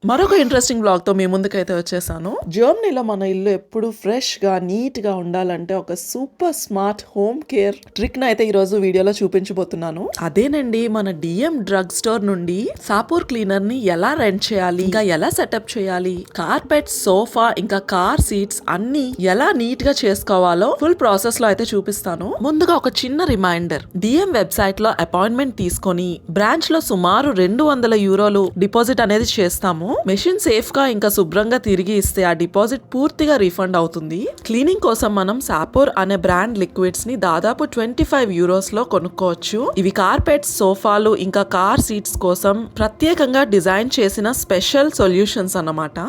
మరొక ఇంట్రెస్టింగ్ బ్లాగ్‌తో మీ ముందుకైతే వచ్చేసాను. జర్మనీలో మన ఇల్లు ఎప్పుడు ఫ్రెష్‌గా, నీట్‌గా ఉండాలంటే ఒక సూపర్ స్మార్ట్ హోమ్ కేర్ ట్రిక్‌నైతే ఈరోజు వీడియోలో చూపించబోతున్నాను. అదేనండి మన డీఎం డ్రగ్ స్టోర్ నుండి సాపూర్ క్లీనర్‌ని ఎలా రెంట్ చేయాలి, ఇంకా ఎలా సెటప్ చేయాలి, కార్పెట్, సోఫా, ఇంకా కార్ సీట్స్ అన్ని ఎలా నీట్‌గా చేసుకోవాలో ఫుల్ ప్రాసెస్‌లో అయితే చూపిస్తాను. ముందుగా ఒక చిన్న రిమైండర్. డీఎం వెబ్‌సైట్‌లో అపాయింట్మెంట్ తీసుకొని బ్రాంచ్‌లో సుమారు €200 డిపాజిట్ అనేది చేస్తాము. మెషిన్ సేఫ్ గా ఇంకా శుభ్రంగా తిరిగి ఇస్తే ఆ డిపాజిట్ పూర్తిగా రీఫండ్ అవుతుంది. క్లీనింగ్ కోసం మనం సాపోర్ అనే బ్రాండ్ లిక్విడ్స్ ని దాదాపు €25 లో కొనుక్కోవచ్చు. ఇవి కార్పెట్స్, సోఫాలు ఇంకా కార్ సీట్స్ కోసం ప్రత్యేకంగా డిజైన్ చేసిన స్పెషల్ సొల్యూషన్స్ అన్నమాట.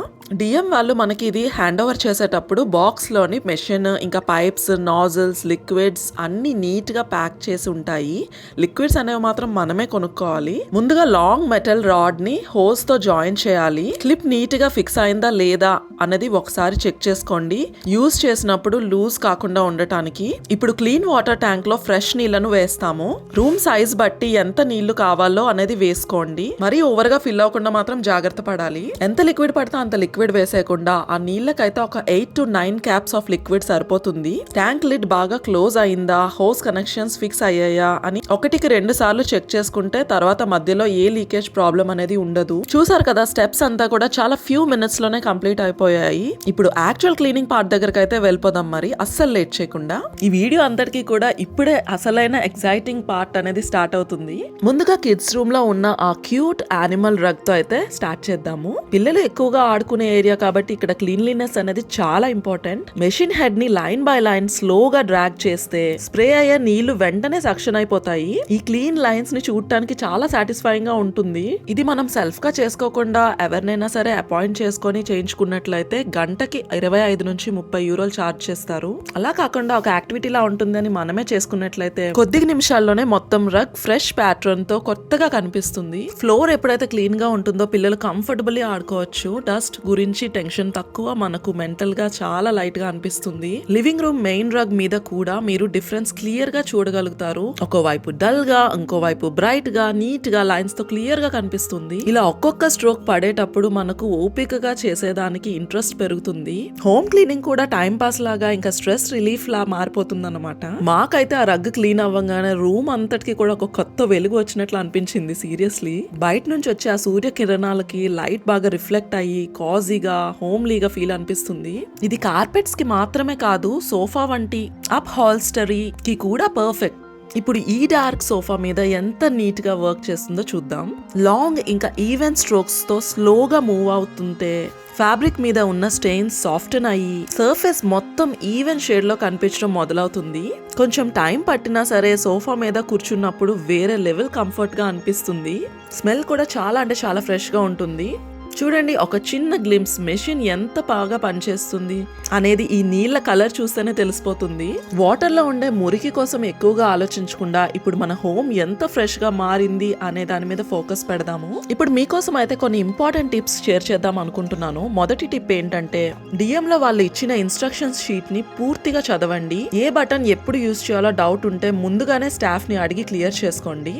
డిఎం వాళ్ళు మనకి ఇది హ్యాండ్ ఓవర్ చేసేటప్పుడు బాక్స్ లోని మెషిన్ ఇంకా పైప్స్, నాజిల్స్, లిక్విడ్స్ అన్ని నీట్ గా ప్యాక్ చేసి ఉంటాయి. లిక్విడ్స్ అనేవి మాత్రం మనమే కొనుక్కోవాలి. ముందుగా లాంగ్ మెటల్ రాడ్ ని హోస్ తో జాయిన్ చేయాలి. క్లిప్ నీట్ గా ఫిక్స్ అయిందా లేదా అనేది ఒకసారి చెక్ చేసుకోండి. యూజ్ చేసినప్పుడు లూజ్ కాకుండా ఉండటానికి. ఇప్పుడు క్లీన్ వాటర్ ట్యాంక్ లో ఫ్రెష్ నీళ్లను వేస్తాము. రూమ్ సైజ్ బట్టి ఎంత నీళ్లు కావాలో అనేది వేసుకోండి. మరీ ఓవర్ గా ఫిల్ అవ్వకుండా మాత్రం జాగ్రత్త పడాలి. ఎంత లిక్విడ్ పడితే అంత లిక్విడ్ వేసేయకుండా ఆ నీళ్ళకైతే ఒక 8 to 9 క్యాప్స్ ఆఫ్ లిక్విడ్ సరిపోతుంది. ట్యాంక్ లిడ్ బాగా క్లోజ్ అయిందా, హోస్ కనెక్షన్స్ ఫిక్స్ అయ్యాయా అని 1-2 సార్లు చెక్ చేసుకుంటే తర్వాత మధ్యలో ఏ లీకేజ్ ప్రాబ్లం అనేది ఉండదు. చూసారు కదా, స్టెప్స్ అంతా కూడా చాలా ఫ్యూ మినిట్స్ లోనే కంప్లీట్ అయిపోయాయి. ఇప్పుడు యాక్చువల్ క్లీనింగ్ పార్ట్ దగ్గరకు అయితే వెళ్ళిపోదాం. మరి అస్సలు లేట్ చేయకుండా ఈ వీడియో అంతటికి కూడా ఇప్పుడే అసలైన ఎక్సైటింగ్ పార్ట్ అనేది స్టార్ట్ అవుతుంది. ముందుగా కిడ్స్ రూమ్ లో ఉన్న ఆ క్యూట్ యానిమల్ రగ్ తో అయితే స్టార్ట్ చేద్దాము. పిల్లలు ఎక్కువగా ఆడుకునే ఏరియా కాబట్టి ఇక్కడ క్లీన్లీనెస్ అనేది చాలా ఇంపార్టెంట్. మెషిన్ హెడ్ ని లైన్ బై లైన్ స్లోగా డ్రాగ్ చేస్తే స్ప్రే అయ్యే నీళ్లు వెంటనే సక్షన్ అయిపోతాయి. ఈ క్లీన్ లైన్స్ ని చూడటానికి చాలా సాటిస్ఫైయింగ్ గా ఉంటుంది. ఇది మనం సెల్ఫ్ గా చేసుకోకుండా ఎవరినైనా సరే అపాయింట్ చేసుకొని చేయించుకున్నట్లయితే గంటకి 25 నుంచి €30 చార్జ్ చేస్తారు. అలా కాకుండా ఒక యాక్టివిటీ లా ఉంటుందని మనమే చేసుకున్నట్లయితే కొద్ది నిమిషాల్లోనే మొత్తం రగ్ ఫ్రెష్ ప్యాటర్న్ తో కొత్తగా కనిపిస్తుంది. ఫ్లోర్ ఎప్పుడైతే క్లీన్ గా ఉంటుందో పిల్లలు కంఫర్టబుల్లీ ఆడుకోవచ్చు. డస్ట్ గురించి టెన్షన్ తక్కువ, మనకు మెంటల్ గా చాలా లైట్ గా అనిపిస్తుంది. లివింగ్ రూమ్ మెయిన్ రగ్ మీద కూడా మీరు డిఫరెన్స్ క్లియర్ గా చూడగలుగుతారు. ఒకవైపు డల్ గా, ఇంకోవైపు బ్రైట్ గా, నీట్ గా లైన్స్ తో క్లియర్ గా కనిపిస్తుంది. ఇలా ఒక్కొక్క స్ట్రోక్ పడేటప్పుడు మనకు ఓపికగా చేసేదానికి ఇంట్రెస్ట్ పెరుగుతుంది. హోమ్ క్లీనింగ్ కూడా టైం పాస్ లాగా ఇంకా స్ట్రెస్ రిలీఫ్ లా మారిపోతుంది అన్నమాట. మాకైతే ఆ రగ్ క్లీన్ అవ్వగానే రూమ్ అంతటికి కూడా ఒక కొత్త వెలుగు వచ్చినట్లు అనిపించింది. సీరియస్లీ బయట నుంచి వచ్చే ఆ సూర్య కిరణాలకి లైట్ బాగా రిఫ్లెక్ట్ అయ్యి కాజీగా, హోమ్లీగా ఫీల్ అనిపిస్తుంది. ఇది కార్పెట్స్ కి మాత్రమే కాదు, సోఫా వంటి అప్ హాల్స్టరీ కి కూడా పర్ఫెక్ట్. ఇప్పుడు ఈ డార్క్ సోఫా మీద ఎంత నీట్ గా వర్క్ చేస్తుందో చూద్దాం. లాంగ్ ఇంకా ఈవెన్ స్ట్రోక్స్ తో స్లోగా మూవ్ అవుతుంటే ఫ్యాబ్రిక్ మీద ఉన్న స్టెయిన్స్ సాఫ్టన్ అయ్యి సర్ఫేస్ మొత్తం ఈవెన్ షేడ్ లో కనిపించడం మొదలవుతుంది. కొంచెం టైం పట్టినా సరే సోఫా మీద కూర్చున్నప్పుడు వేరే లెవెల్ కంఫర్ట్ గా అనిపిస్తుంది. స్మెల్ కూడా చాలా ఫ్రెష్ గా ఉంటుంది. చూడండి, ఒక చిన్న గ్లింప్స్ మెషిన్ ఎంత బాగా పనిచేస్తుంది అనేది ఈ నీళ్ల కలర్ చూస్తేనే తెలిసిపోతుంది. వాటర్ లో ఉండే మురికి కోసం ఎక్కువగా ఆలోచించకుండా ఇప్పుడు మన హోమ్ ఎంత ఫ్రెష్ గా మారింది అనే దాని మీద ఫోకస్ పెడదాము. ఇప్పుడు మీకోసం అయితే కొన్ని ఇంపార్టెంట్ టిప్స్ షేర్ చేద్దాం అనుకుంటున్నాను. మొదటి టిప్ ఏంటంటే, డిఎం లో వాళ్ళు ఇచ్చిన ఇన్స్ట్రక్షన్స్ షీట్ ని పూర్తిగా చదవండి. ఏ బటన్ ఎప్పుడు యూజ్ చేయాలో డౌట్ ఉంటే ముందుగానే స్టాఫ్ ని అడిగి క్లియర్ చేసుకోండి.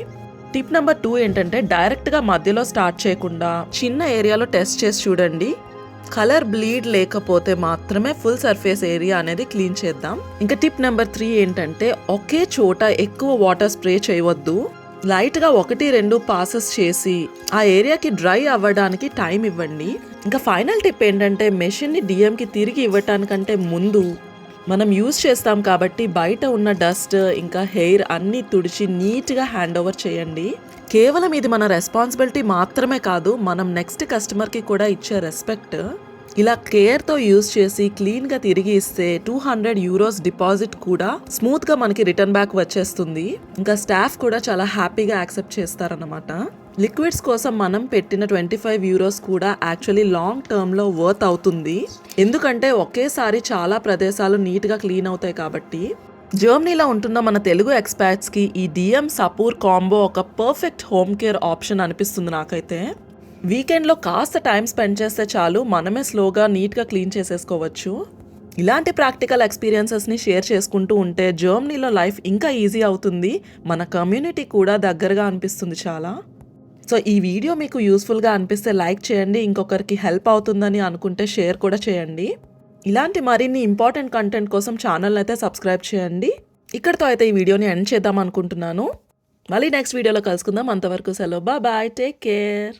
టిప్ నెంబర్ 2 ఏంటంటే, డైరెక్ట్ గా మధ్యలో స్టార్ట్ చేయకుండా చిన్న ఏరియాలో టెస్ట్ చేసి చూడండి. కలర్ బ్లీడ్ లేకపోతే మాత్రమే ఫుల్ సర్ఫేస్ ఏరియా అనేది క్లీన్ చేద్దాం. ఇంకా టిప్ నెంబర్ 3 ఏంటంటే, ఒకే చోట ఎక్కువ వాటర్ స్ప్రే చేయవద్దు. లైట్ గా 1-2 పాసెస్ చేసి ఆ ఏరియాకి డ్రై అవ్వడానికి టైం ఇవ్వండి. ఇంకా ఫైనల్ టిప్ ఏంటంటే, మెషిన్ ని డిఎం కి తిరిగి ఇవ్వటానికంటే ముందు మనం యూజ్ చేస్తాం కాబట్టి బయట ఉన్న డస్ట్ ఇంకా హెయిర్ అన్ని తుడిచి నీట్ గా హ్యాండ్ ఓవర్ చేయండి. కేవలం ఇది మన రెస్పాన్సిబిలిటీ మాత్రమే కాదు, మనం నెక్స్ట్ కస్టమర్ కి కూడా ఇచ్చే రెస్పెక్ట్. ఇలా కేర్ తో యూజ్ చేసి క్లీన్ గా తిరిగి ఇస్తే €200 డిపాజిట్ కూడా స్మూత్ గా మనకి రిటర్న్ బ్యాక్ వచ్చేస్తుంది. ఇంకా స్టాఫ్ కూడా చాలా హ్యాపీగా యాక్సెప్ట్ చేస్తారన్నమాట. లిక్విడ్స్ కోసం మనం పెట్టిన €25 కూడా యాక్చువల్లీ లాంగ్ టర్మ్ లో వర్త్ అవుతుంది. ఎందుకంటే ఒకేసారి చాలా ప్రదేశాలు నీట్ గా క్లీన్ అవుతాయి కాబట్టి. జర్మనీలో ఉంటున్న మన తెలుగు ఎక్స్పర్ట్స్ కి ఈ డిఎం సపూర్ కాంబో ఒక పర్ఫెక్ట్ హోమ్ కేర్ ఆప్షన్ అనిపిస్తుంది నాకైతే. వీకెండ్ లో కాస్త టైం స్పెండ్ చేస్తే చాలు, మనమే స్లోగా నీట్ గా క్లీన్ చేసేసుకోవచ్చు. ఇలాంటి ప్రాక్టికల్ ఎక్స్పీరియన్సెస్ ని షేర్ చేసుకుంటూ ఉంటే జర్మనీలో లైఫ్ ఇంకా ఈజీ అవుతుంది. మన కమ్యూనిటీ కూడా దగ్గరగా అనిపిస్తుంది చాలా. సో ఈ వీడియో మీకు యూస్ఫుల్గా అనిపిస్తే లైక్ చేయండి, ఇంకొకరికి హెల్ప్ అవుతుందని అనుకుంటే షేర్ కూడా చేయండి. ఇలాంటి మరిన్ని ఇంపార్టెంట్ కంటెంట్ కోసం ఛానల్ అయితే సబ్స్క్రైబ్ చేయండి. ఇక్కడితో అయితే ఈ వీడియోని ఎండ్ చేద్దాం అనుకుంటున్నాను. మళ్ళీ నెక్స్ట్ వీడియోలో కలుసుకుందాం. అంతవరకు సెలవు, బాయ్, టేక్ కేర్.